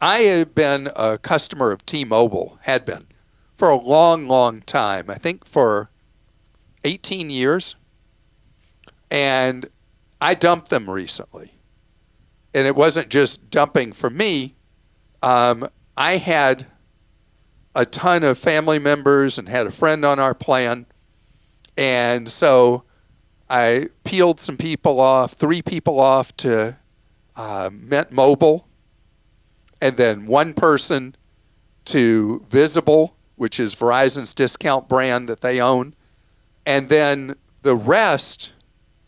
I had been a customer of T-Mobile, had been, for a long, long time. I think for 18 years. And I dumped them recently. And it wasn't just dumping for me. I had a ton of family members and had a friend on our plan. And so I peeled some people off, 3 people off to Mint Mobile, and then 1 person to Visible, which is Verizon's discount brand that they own. And then the rest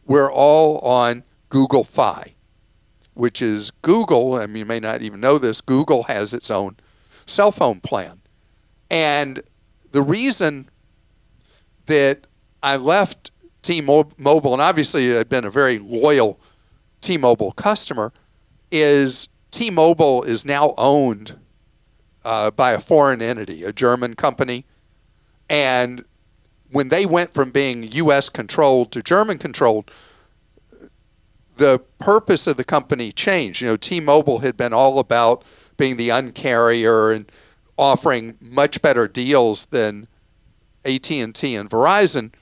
were all on Google Fi, which is Google. I mean, you may not even know this. Google has its own cell phone plan. And the reason that I left T-Mobile, and obviously I've been a very loyal T-Mobile customer, is T-Mobile is now owned by a foreign entity, a German company. And when they went from being U.S. controlled to German controlled, the purpose of the company changed. You know, T-Mobile had been all about being the Un-carrier and offering much better deals than AT&T and Verizon.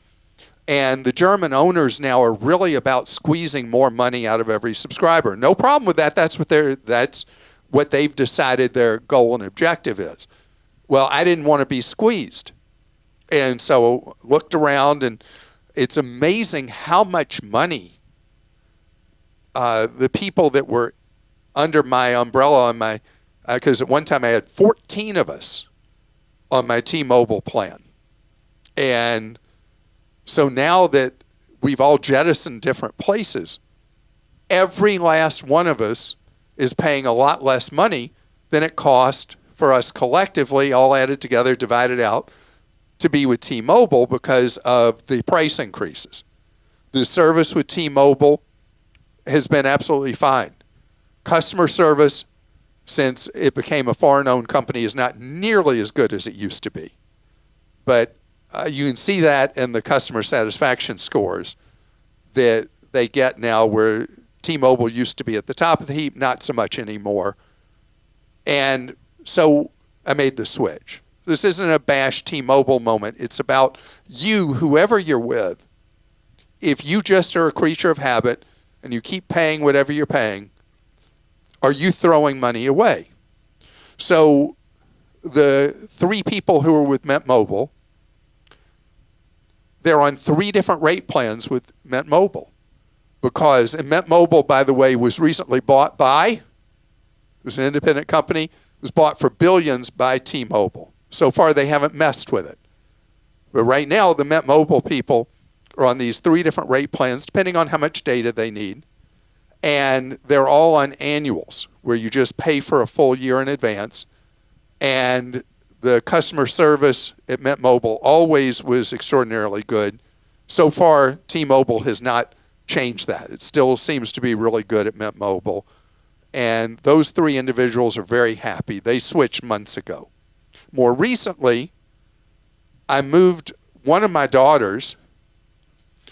And the German owners now are really about squeezing more money out of every subscriber. No problem with that. That's what they've decided their goal and objective is. Well, I didn't want to be squeezed. And so looked around, and it's amazing how much money the people that were under my umbrella on my, because at one time I had 14 of us on my T-Mobile plan. And so now that we've all jettisoned different places, every last one of us is paying a lot less money than it cost for us collectively, all added together, divided out, to be with T-Mobile because of the price increases. The service with T-Mobile has been absolutely fine. Customer service, since it became a foreign-owned company, is not nearly as good as it used to be. But you can see that in the customer satisfaction scores that they get now, where T-Mobile used to be at the top of the heap, not so much anymore. And so I made the switch. This isn't a bash T-Mobile moment. It's about you, whoever you're with. If you just are a creature of habit and you keep paying whatever you're paying, are you throwing money away? So the 3 people who are with Mint Mobile, they're on 3 different rate plans with Mint Mobile. Because, and Mint Mobile, by the way, was recently bought by, it was an independent company, it was bought for billions by T-Mobile. So far, they haven't messed with it. But right now, the Mint Mobile people are on these 3 different rate plans, depending on how much data they need. And they're all on annuals, where you just pay for a full year in advance. And the customer service at Mint Mobile always was extraordinarily good. So far, T-Mobile has not changed that. It still seems to be really good at Mint Mobile. And those 3 individuals are very happy. They switched months ago. More recently, I moved one of my daughters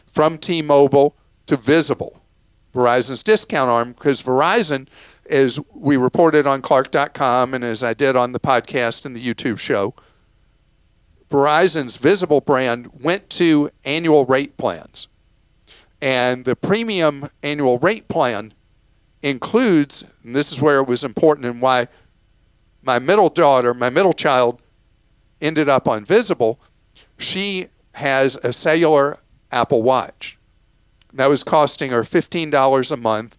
from T-Mobile to Visible, Verizon's discount arm, because Verizon, as we reported on Clark.com and as I did on the podcast and the YouTube show, Verizon's Visible brand went to annual rate plans. And the premium annual rate plan includes, and this is where it was important and why my middle child ended up on Visible, she has a cellular Apple Watch. That was costing her $15 a month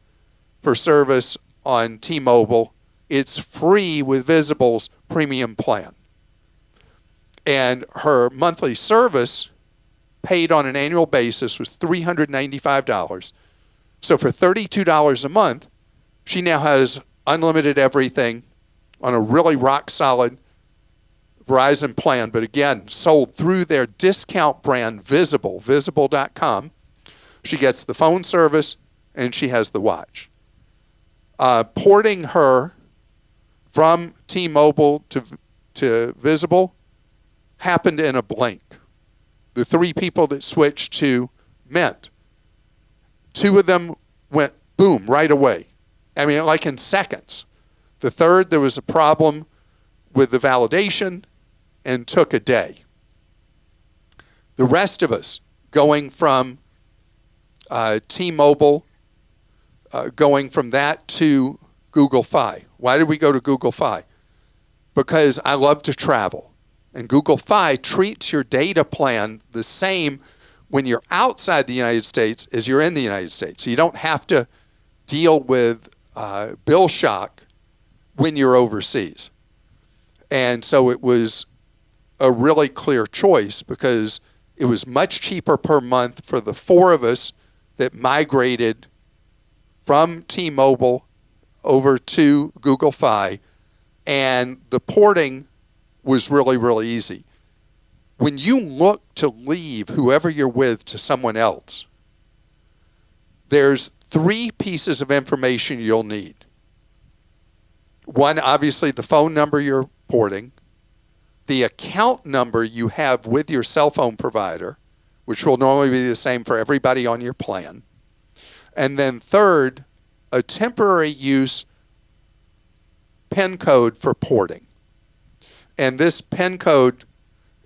for service on T-Mobile. It's free with Visible's premium plan. And her monthly service, paid on an annual basis, was $395. So for $32 a month, she now has unlimited everything on a really rock-solid Verizon plan, but again, sold through their discount brand Visible, Visible.com. She gets the phone service, and she has the watch. Porting her from T-Mobile to Visible happened in a blink. The 3 people that switched to Mint, 2 of them went boom right away. I mean, like in seconds. The third, there was a problem with the validation and took a day. The rest of us going from T-Mobile, going from that to Google Fi. Why did we go to Google Fi? Because I love to travel. And Google Fi treats your data plan the same when you're outside the United States as you're in the United States. So you don't have to deal with bill shock when you're overseas. And so it was a really clear choice because it was much cheaper per month for the four of us that migrated from T-Mobile over to Google Fi, and the porting was really, really easy. When you look to leave whoever you're with to someone else, there's three pieces of information you'll need. One, obviously, the phone number you're porting, the account number you have with your cell phone provider, which will normally be the same for everybody on your plan. And then third, a temporary use PIN code for porting. And this PIN code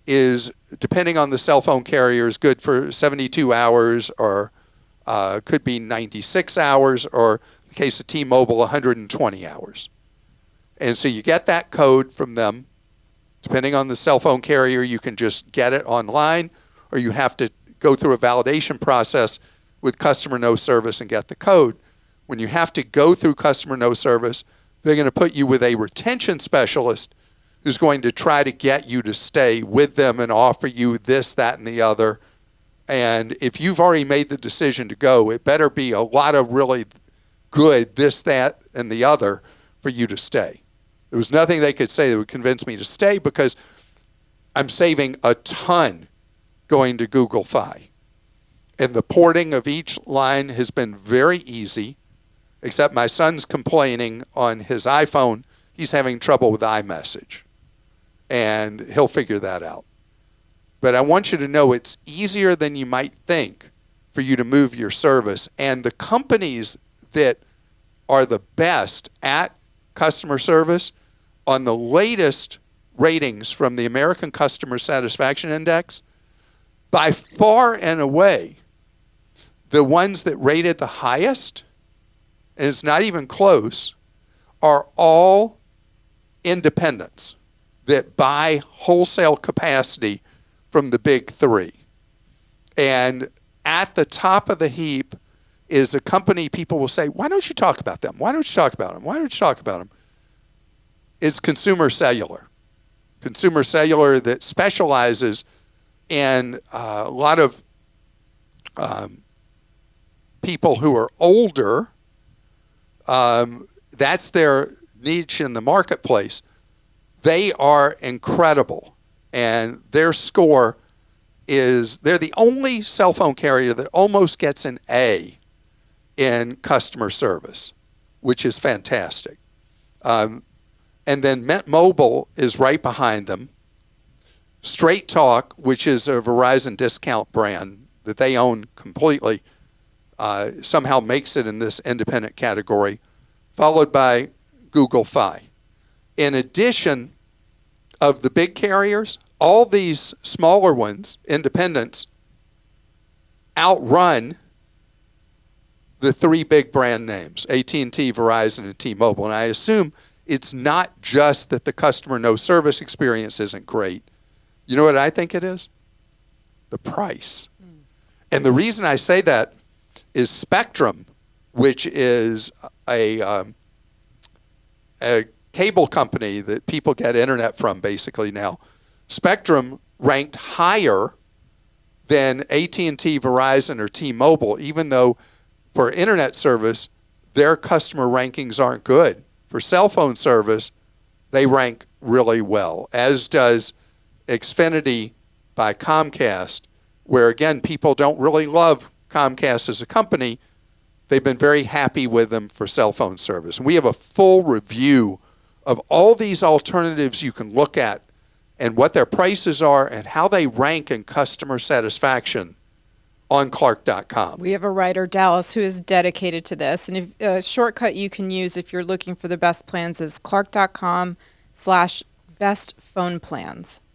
is, depending on the cell phone carrier, is good for 72 hours or could be 96 hours, or in the case of T-Mobile, 120 hours. And so you get that code from them. Depending on the cell phone carrier, you can just get it online, or you have to go through a validation process with customer no service and get the code. When you have to go through customer no service, they're going to put you with a retention specialist who's going to try to get you to stay with them and offer you this, that, and the other. And if you've already made the decision to go, it better be a lot of really good this, that, and the other for you to stay. There was nothing they could say that would convince me to stay because I'm saving a ton going to Google Fi. And the porting of each line has been very easy, except my son's complaining on his iPhone. He's having trouble with iMessage, and he'll figure that out. But I want you to know it's easier than you might think for you to move your service. And the companies that are the best at customer service, on the latest ratings from the American Customer Satisfaction Index, by far and away, the ones that rated the highest, and it's not even close, are all independents that buy wholesale capacity from the big three. And at the top of the heap is a company people will say, why don't you talk about them? Why don't you talk about them? Why don't you talk about them? It's Consumer Cellular. Consumer Cellular that specializes in a lot of people who are older. That's their niche in the marketplace. They are incredible. And their score is, they're the only cell phone carrier that almost gets an A in customer service, which is fantastic. And then Mint Mobile is right behind them. Straight Talk, which is a Verizon discount brand that they own completely, somehow makes it in this independent category, followed by Google Fi. In addition of the big carriers, all these smaller ones, independents, outrun the three big brand names, AT&T, Verizon, and T-Mobile. And I assume it's not just that the customer no service experience isn't great. You know what I think it is? The price. And the reason I say that is Spectrum, which is a cable company that people get internet from basically now. Spectrum ranked higher than AT&T, Verizon, or T-Mobile, even though for internet service, their customer rankings aren't good. For cell phone service, they rank really well, as does Xfinity by Comcast, where, again, people don't really love Comcast as a company. They've been very happy with them for cell phone service. And we have a full review of all these alternatives you can look at and what their prices are and how they rank in customer satisfaction on Clark.com. We have a writer, Dallas, who is dedicated to this. And if, a shortcut you can use if you're looking for the best plans is clark.com/best phone plans.